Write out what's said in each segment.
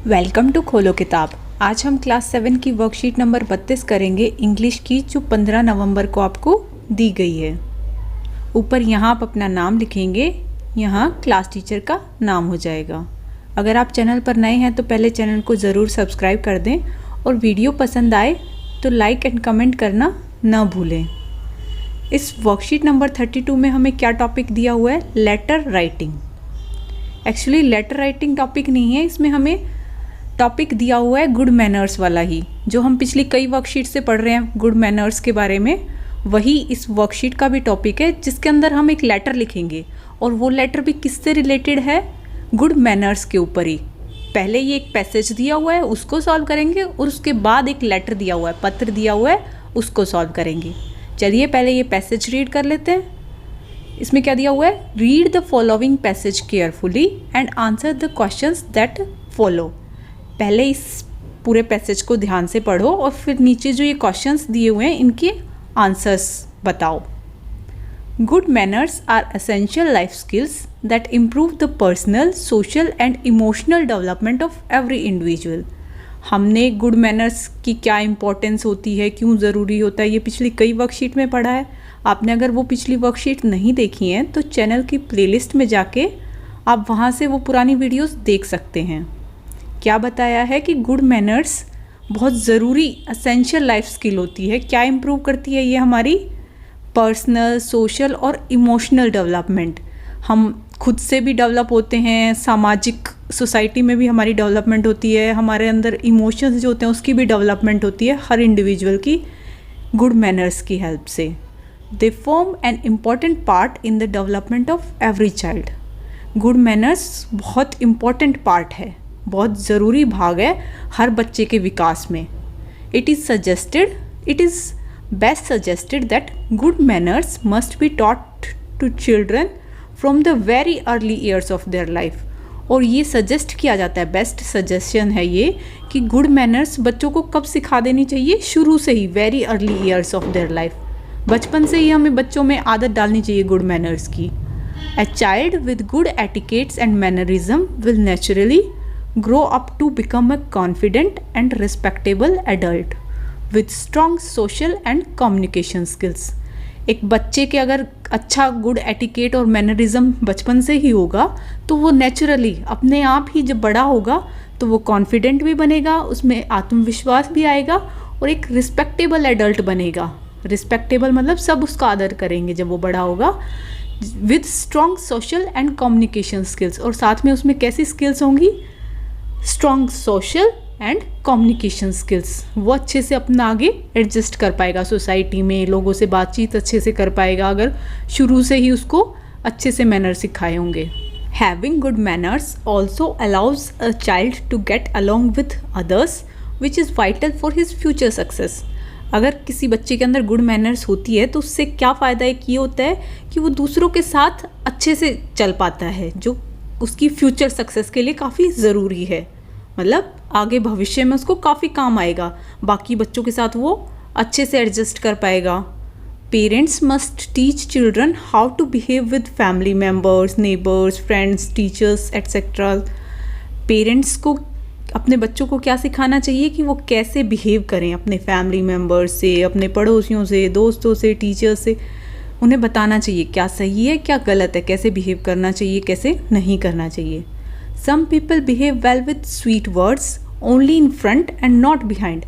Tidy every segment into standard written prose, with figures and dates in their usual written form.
Welcome to खोलो किताब। आज हम क्लास 7 की वर्कशीट नंबर 32 करेंगे इंग्लिश की, जो 15 नवंबर को आपको दी गई है। ऊपर यहाँ आप अपना नाम लिखेंगे, यहाँ क्लास टीचर का नाम हो जाएगा। अगर आप चैनल पर नए हैं तो पहले चैनल को ज़रूर सब्सक्राइब कर दें और वीडियो पसंद आए तो लाइक एंड कमेंट करना ना भूलें। इस वर्कशीट नंबर 32 में हमें क्या टॉपिक दिया हुआ है? Letter writing. Actually letter writing topic नहीं है, इसमें हमें टॉपिक दिया हुआ है गुड मैनर्स वाला ही, जो हम पिछली कई वर्कशीट से पढ़ रहे हैं गुड मैनर्स के बारे में। वही इस वर्कशीट का भी टॉपिक है, जिसके अंदर हम एक लेटर लिखेंगे और वो लेटर भी किससे रिलेटेड है? गुड मैनर्स के ऊपर ही। पहले ये एक पैसेज दिया हुआ है, उसको सॉल्व करेंगे और उसके बाद एक लेटर दिया हुआ है, पत्र दिया हुआ है, उसको सॉल्व करेंगे। चलिए पहले ये पैसेज रीड कर लेते हैं। इसमें क्या दिया हुआ है? Read the following passage carefully and answer the questions that follow. पहले इस पूरे पैसेज को ध्यान से पढ़ो और फिर नीचे जो ये क्वेश्चंस दिए हुए हैं इनके आंसर्स बताओ। Good manners are essential life skills that improve the personal, social and emotional development of every individual. हमने गुड मैनर्स की क्या इंपॉर्टेंस होती है, क्यों ज़रूरी होता है, ये पिछली कई वर्कशीट में पढ़ा है। आपने अगर वो पिछली वर्कशीट नहीं देखी हैं तो चैनल की प्लेलिस्ट में जाके आप वहाँ से वो पुरानी वीडियोस देख सकते हैं। क्या बताया है कि गुड मैनर्स बहुत ज़रूरी एसेंशियल लाइफ स्किल होती है। क्या इम्प्रूव करती है ये? हमारी पर्सनल, सोशल और इमोशनल डेवलपमेंट। हम खुद से भी डेवलप होते हैं, सामाजिक सोसाइटी में भी हमारी डेवलपमेंट होती है, हमारे अंदर इमोशंस जो होते हैं उसकी भी डेवलपमेंट होती है हर इंडिविजुअल की गुड मैनर्स की हेल्प से। They form an important part in the development of every child. Good manners बहुत इम्पॉर्टेंट पार्ट है, बहुत ज़रूरी भाग है हर बच्चे के विकास में। It is best suggested that good manners must be taught to children from the very early years of their life. और ये सजेस्ट किया जाता है, बेस्ट सजेशन है ये, कि गुड मैनर्स बच्चों को कब सिखा देनी चाहिए? शुरू से ही, very early years of their life. बचपन से ही हमें बच्चों में आदत डालनी चाहिए गुड मैनर्स की। A child with good etiquettes and mannerism will naturally grow up to become a confident and respectable adult with strong social and communication skills। एक बच्चे के अगर अच्छा गुड एटिकेट और मैनरिज्म बचपन से ही होगा तो वो नेचुरली अपने आप ही जब बड़ा होगा तो वो कॉन्फिडेंट भी बनेगा, उसमें आत्मविश्वास भी आएगा और एक रिस्पेक्टेबल एडल्ट बनेगा। रिस्पेक्टेबल मतलब सब उसका आदर करेंगे जब वो बड़ा होगा। With strong social and communication skills, और साथ में उसमें कैसी स्किल्स होंगी? Strong social and communication skills. वो अच्छे से अपना आगे एडजस्ट कर पाएगा सोसाइटी में, लोगों से बातचीत अच्छे से कर पाएगा अगर शुरू से ही उसको अच्छे से मैनर सिखाए होंगे। Having good manners also allows a child to get along with others which is vital for his future success. अगर किसी बच्चे के अंदर गुड मैनर्स होती है तो उससे क्या फ़ायदा एक ये होता है कि वो दूसरों के साथ अच्छे से चल पाता है, जो उसकी फ्यूचर सक्सेस के लिए काफ़ी ज़रूरी है। मतलब आगे भविष्य में उसको काफ़ी काम आएगा, बाकी बच्चों के साथ वो अच्छे से एडजस्ट कर पाएगा। Parents must teach children how to behave with family members, neighbours, friends, teachers etcetera. Parents को अपने बच्चों को क्या सिखाना चाहिए कि वो कैसे बिहेव करें अपने फैमिली मेम्बर्स से, अपने पड़ोसियों से, दोस्तों से, टीचर्स से। उन्हें बताना चाहिए क्या सही है क्या गलत है, कैसे बिहेव करना चाहिए, कैसे नहीं करना चाहिए। Some people behave well with sweet words only in front and not behind।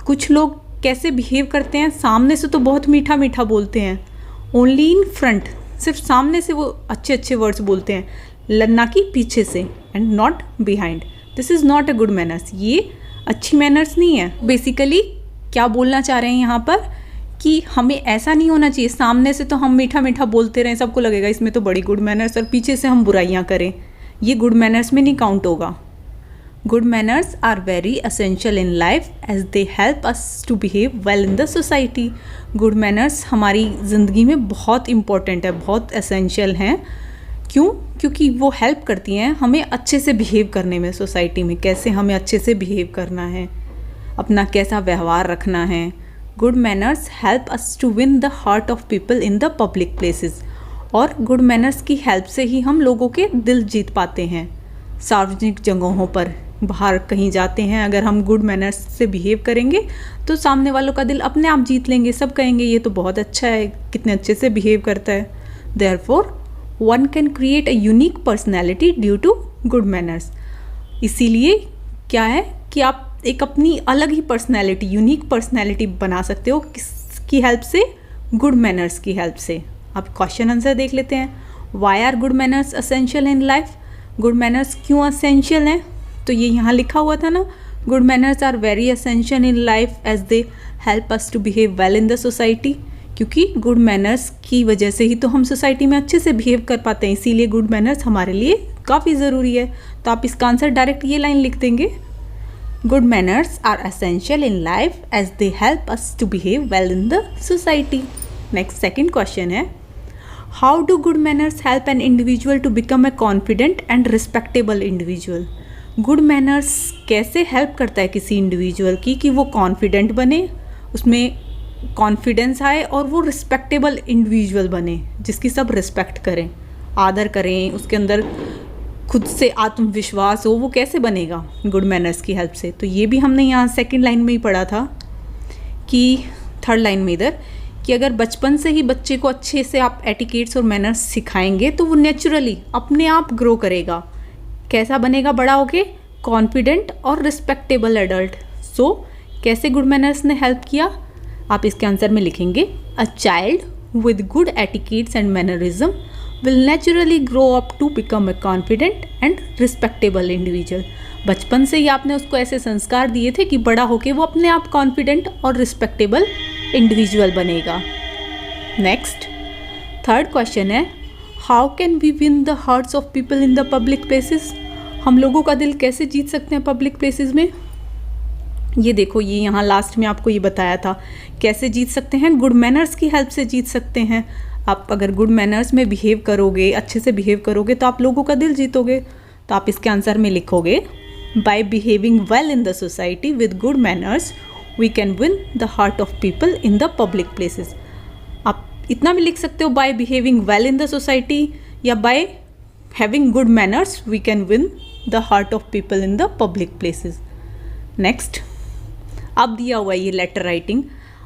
कुछ लोग कैसे बिहेव करते हैं? सामने से तो बहुत मीठा मीठा बोलते हैं, ओनली इन फ्रंट, सिर्फ सामने से वो अच्छे अच्छे वर्ड्स बोलते हैं, ना कि पीछे से, and not behind. This is not a good manners. ये अच्छी मैनर्स नहीं है। बेसिकली क्या बोलना चाह रहे हैं यहाँ पर कि हमें ऐसा नहीं होना चाहिए सामने से तो हम मीठा मीठा बोलते रहें, सबको लगेगा इसमें तो बड़ी गुड मैनर्स, और पीछे से हम बुराइयाँ करें, ये गुड मैनर्स में नहीं काउंट होगा। Good manners are very essential in life as they help us to behave well in the society. Good manners हमारी ज़िंदगी में बहुत इंपॉर्टेंट है, बहुत एसेंशियल हैं। क्यों? क्योंकि वो हेल्प करती हैं हमें अच्छे से बिहेव करने में सोसाइटी में, कैसे हमें अच्छे से बिहेव करना है, अपना कैसा व्यवहार रखना है। Good manners help us to win the heart of people in the public places. और गुड मैनर्स की हेल्प से ही हम लोगों के दिल जीत पाते हैं। सार्वजनिक जगहों पर बाहर कहीं जाते हैं, अगर हम गुड मैनर्स से बिहेव करेंगे तो सामने वालों का दिल अपने आप जीत लेंगे। सब कहेंगे ये तो बहुत अच्छा है, कितने अच्छे से बिहेव करता है। Therefore one can create a unique personality due to good manners. इसीलिए क्या है कि आप एक अपनी अलग ही पर्सनैलिटी, यूनिक पर्सनैलिटी बना सकते हो। किसकी हेल्प से? गुड मैनर्स की हेल्प से। अब क्वेश्चन आंसर देख लेते हैं। Why are good manners essential in life? Good manners क्यों असेंशियल हैं? तो ये यहाँ लिखा हुआ था ना, good manners are very essential in life as they help us to behave well in the society. क्योंकि गुड मैनर्स की वजह से ही तो हम सोसाइटी में अच्छे से बिहेव कर पाते हैं, इसीलिए गुड मैनर्स हमारे लिए काफ़ी ज़रूरी है। तो आप इसका आंसर डायरेक्ट ये लाइन लिख देंगे, good manners are essential in life as they help us to behave well in the society. Next second question है, how do good manners help an individual to become a confident and respectable individual? Good manners कैसे help करता है किसी individual की कि वो confident बने, उसमें कॉन्फिडेंस आए और वो रिस्पेक्टेबल इंडिविजुअल बने, जिसकी सब रिस्पेक्ट करें, आदर करें, उसके अंदर खुद से आत्मविश्वास हो। वो कैसे बनेगा गुड मैनर्स की हेल्प से? तो ये भी हमने यहाँ सेकंड लाइन में ही पढ़ा था कि थर्ड लाइन में इधर, कि अगर बचपन से ही बच्चे को अच्छे से आप एटिकेट्स और मैनर्स सिखाएंगे तो वो नेचुरली अपने आप ग्रो करेगा। कैसा बनेगा बड़ा होके? कॉन्फिडेंट और रिस्पेक्टेबल एडल्ट। सो कैसे गुड मैनर्स ने हेल्प किया? आप इसके आंसर में लिखेंगे, a child with good etiquettes and mannerism will naturally grow up to become a confident and respectable individual। बचपन से ही आपने उसको ऐसे संस्कार दिए थे कि बड़ा होके वो अपने आप कॉन्फिडेंट और रिस्पेक्टेबल इंडिविजुअल बनेगा। नेक्स्ट थर्ड क्वेश्चन है, how can we win the hearts of people in the public places? हम लोगों का दिल कैसे जीत सकते हैं पब्लिक प्लेसेस में? ये देखो, ये यहाँ लास्ट में आपको ये बताया था कैसे जीत सकते हैं। गुड मैनर्स की हेल्प से जीत सकते हैं। आप अगर गुड मैनर्स में बिहेव करोगे, अच्छे से बिहेव करोगे तो आप लोगों का दिल जीतोगे। तो आप इसके आंसर में लिखोगे, by behaving well in the society with good manners we can win the heart of people in the public places. आप इतना भी लिख सकते हो, by behaving well in the society, या by having good manners we can win the heart of people in the public places. Next, अब दिया हुआ है ये लेटर राइटिंग,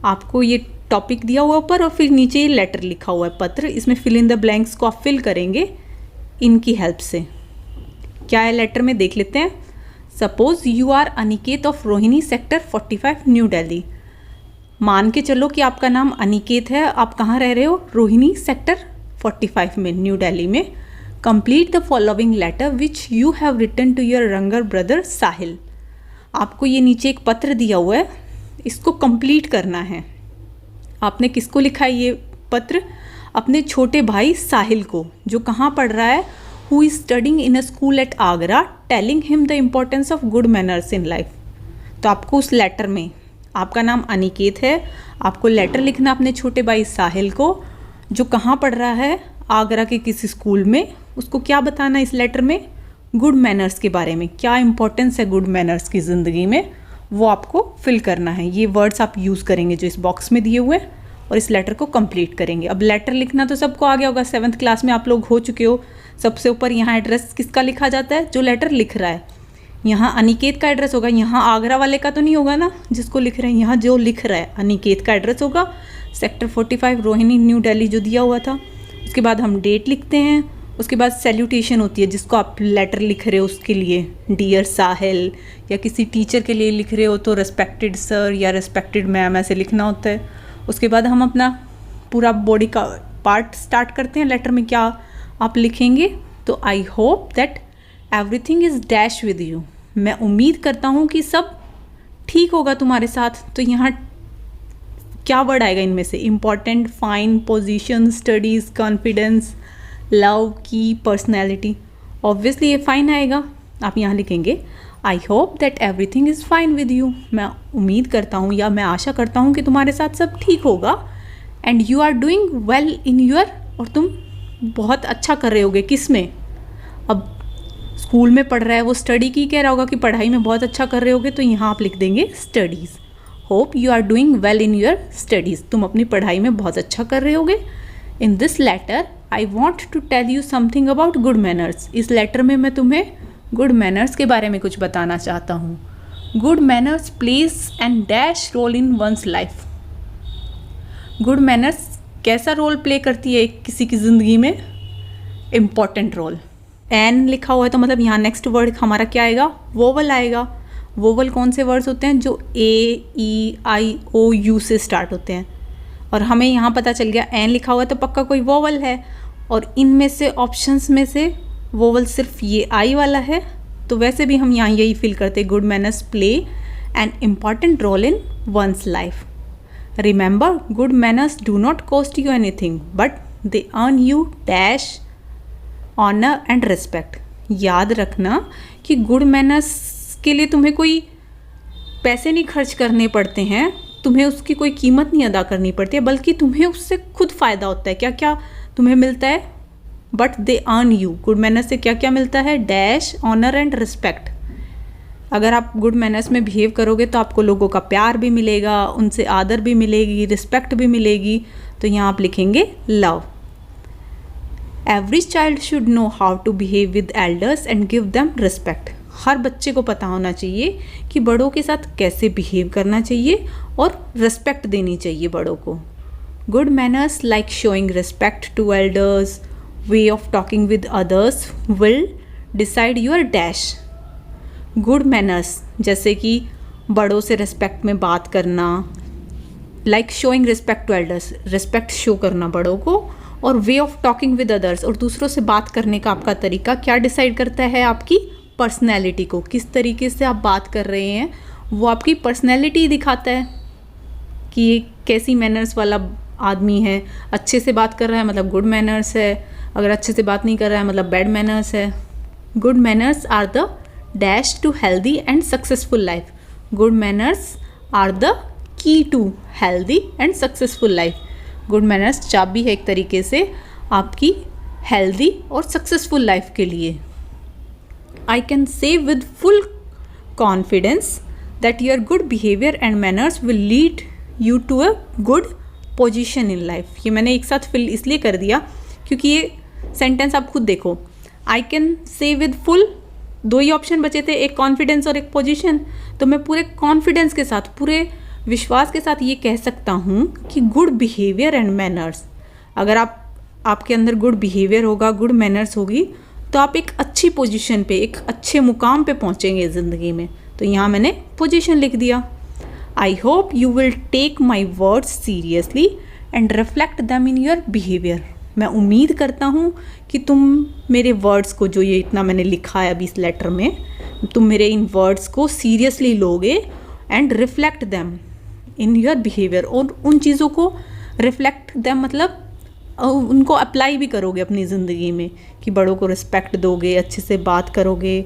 आपको ये टॉपिक दिया हुआ ऊपर और फिर नीचे ये लेटर लिखा हुआ है, पत्र। इसमें फिल इन द ब्लैंक्स को आप फिल करेंगे इनकी हेल्प से। क्या है लेटर में देख लेते हैं। Suppose you are Aniket of Rohini sector 45 New Delhi. मान के चलो कि आपका नाम अनिकेत है, आप कहाँ रह रहे हो? रोहिणी सेक्टर 45 में, न्यू दिल्ली में। Complete the following letter which you have written to your younger brother Sahil. आपको ये नीचे एक पत्र दिया हुआ है, इसको कंप्लीट करना है। आपने किसको लिखा है ये पत्र? अपने छोटे भाई साहिल को, जो कहाँ पढ़ रहा है, who is studying in a school eight Agra, telling him the importance of good manners in life. तो आपको उस लेटर में, आपका नाम अनिकेत है, आपको लेटर लिखना अपने छोटे भाई साहिल को, जो कहाँ पढ़ रहा है, आगरा के किसी स्कूल में। उसको क्या बताना है इस लेटर में? गुड मैनर्स के बारे में, क्या इंपॉर्टेंस है गुड मैनर्स की ज़िंदगी में, वो आपको फिल करना है। ये वर्ड्स आप यूज़ करेंगे जो इस बॉक्स में दिए हुए हैं, और इस लेटर को कंप्लीट करेंगे। अब लेटर लिखना तो सबको आ गया होगा, 7th क्लास में आप लोग हो चुके हो। सबसे ऊपर यहाँ एड्रेस किसका लिखा जाता है? जो लेटर लिख रहा है। यहाँ अनिकेत का एड्रेस होगा, यहाँ आगरा वाले का तो नहीं होगा ना जिसको लिख रहे हैं, यहाँ जो लिख रहा है अनिकेत का एड्रेस होगा, सेक्टर 45 रोहिणी न्यू दिल्ली जो दिया हुआ था। उसके बाद हम डेट लिखते हैं, उसके बाद सैल्यूटेशन होती है जिसको आप लेटर लिख रहे हो उसके लिए, डियर साहिल, या किसी टीचर के लिए लिख रहे हो तो रेस्पेक्टेड सर या रेस्पेक्टेड मैम ऐसे लिखना होता है। उसके बाद हम अपना पूरा बॉडी का पार्ट स्टार्ट करते हैं। लेटर में क्या आप लिखेंगे? तो I hope that everything is dash with you. मैं उम्मीद करता हूँ कि सब ठीक होगा तुम्हारे साथ। तो यहाँ क्या वर्ड आएगा इनमें से? Important, fine, position, studies, confidence, love, की, पर्सनैलिटी। ऑब्वियसली ये फाइन आएगा। आप यहाँ लिखेंगे I hope that everything is fine with you. मैं उम्मीद करता हूँ या मैं आशा करता हूँ कि तुम्हारे साथ सब ठीक होगा। And you are doing well in your, और तुम बहुत अच्छा कर रहे होगे। किस में? अब स्कूल में पढ़ रहा है वो, स्टडी की कह रहा होगा कि पढ़ाई में बहुत अच्छा कर रहे होगे, तो यहाँ आप लिख देंगे studies. Hope you are doing well in your studies. तुम अपनी पढ़ाई में बहुत अच्छा कर रहे होगे। In this letter I want to tell you something about good manners. इस लेटर में मैं तुम्हें गुड मैनर्स के बारे में कुछ बताना चाहता हूँ। Good manners plays and dash role in one's life. Good manners कैसा रोल प्ले करती है किसी की ज़िंदगी में? Important role. एन लिखा हुआ है तो मतलब यहाँ नेक्स्ट वर्ड हमारा क्या आएगा? वोवल आएगा। वोवल कौन से वर्ड्स होते हैं? जो ए, ई, आई, ओ, यू से स्टार्ट होते हैं। और हमें यहाँ पता चल गया एन लिखा हुआ है तो पक्का कोई वोवल है, और इनमें से ऑप्शंस में से वोवल सिर्फ ये आई वाला है। तो वैसे भी हम यहाँ यही फील करते हैं, good manners play an important role in one's life. Remember, good manners do not cost you anything but they earn you dash honour and respect. याद रखना कि गुड मैनर्स के लिए तुम्हें कोई पैसे नहीं खर्च करने पड़ते हैं, तुम्हें उसकी कोई कीमत नहीं अदा करनी पड़ती है, बल्कि तुम्हें उससे खुद फ़ायदा होता है। क्या क्या तुम्हें मिलता है? But they earn you. Good manners से क्या क्या मिलता है? Dash honour and respect. अगर आप गुड मैनर्स में बिहेव करोगे तो आपको लोगों का प्यार भी मिलेगा, उनसे आदर भी मिलेगी, रिस्पेक्ट भी मिलेगी। तो यहाँ आप लिखेंगे love. Every child should know how to behave with elders and give them respect. हर बच्चे को पता होना चाहिए कि बड़ों के साथ कैसे बिहेव करना चाहिए और रिस्पेक्ट देनी चाहिए बड़ों को। Good manners like showing respect to elders, way of talking with others will decide your dash. Good manners जैसे कि बड़ों से रिस्पेक्ट में बात करना, like showing respect to elders, respect show करना बड़ों को, और way of talking with others, और दूसरों से बात करने का आपका तरीका क्या डिसाइड करता है? आपकी पर्सनैलिटी को। किस तरीके से आप बात कर रहे हैं वो आपकी पर्सनैलिटी दिखाता है कि ये कैसी मैनर्स वाला आदमी है। अच्छे से बात कर रहा है मतलब गुड मैनर्स है, अगर अच्छे से बात नहीं कर रहा है मतलब बैड मैनर्स है। Good manners are the dash to healthy and successful life. Good manners are the key to healthy and successful life. Good manners चाबी है एक तरीके से आपकी हेल्दी और सक्सेसफुल लाइफ के लिए। I can say with full confidence that your good behavior and manners will lead you to a good position in life। ये मैंने एक साथ फिल इसलिए कर दिया क्योंकि ये सेंटेंस आप खुद देखो। I can say with full, दो ही ऑप्शन बचे थे, एक कॉन्फिडेंस और एक पोजीशन। तो मैं पूरे कॉन्फिडेंस के साथ, पूरे विश्वास के साथ ये कह सकता हूँ कि गुड बिहेवियर एंड मैनर्स, अगर आपके अंदर गुड बिहेवियर होगा, गुड मैनर्स होगी, तो आप एक अच्छी पोजीशन पे, एक अच्छे मुकाम पे पहुंचेंगे ज़िंदगी में। तो यहाँ मैंने पोजीशन लिख दिया। I hope you will take my words seriously and reflect them in your behaviour. मैं उम्मीद करता हूँ कि तुम मेरे वर्ड्स को, जो ये इतना मैंने लिखा है अभी इस लेटर में, तुम मेरे इन वर्ड्स को सीरियसली लोगे and reflect them in your behaviour, और उन चीज़ों को रिफ्लेक्ट दैम मतलब उनको अप्लाई भी करोगे अपनी ज़िंदगी में, कि बड़ों को रिस्पेक्ट दोगे, अच्छे से बात करोगे।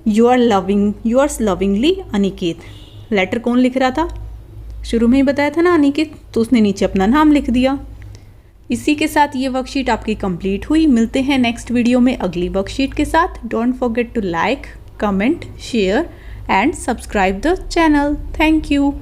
Yours lovingly Aniket. लेटर कौन लिख रहा था? शुरू में ही बताया था ना अनिकेत, तो उसने नीचे अपना नाम लिख दिया। इसी के साथ ये वर्कशीट आपकी कंप्लीट हुई। मिलते हैं नेक्स्ट वीडियो में अगली वर्कशीट के साथ। Don't forget to like, comment, share and subscribe the channel. Thank you.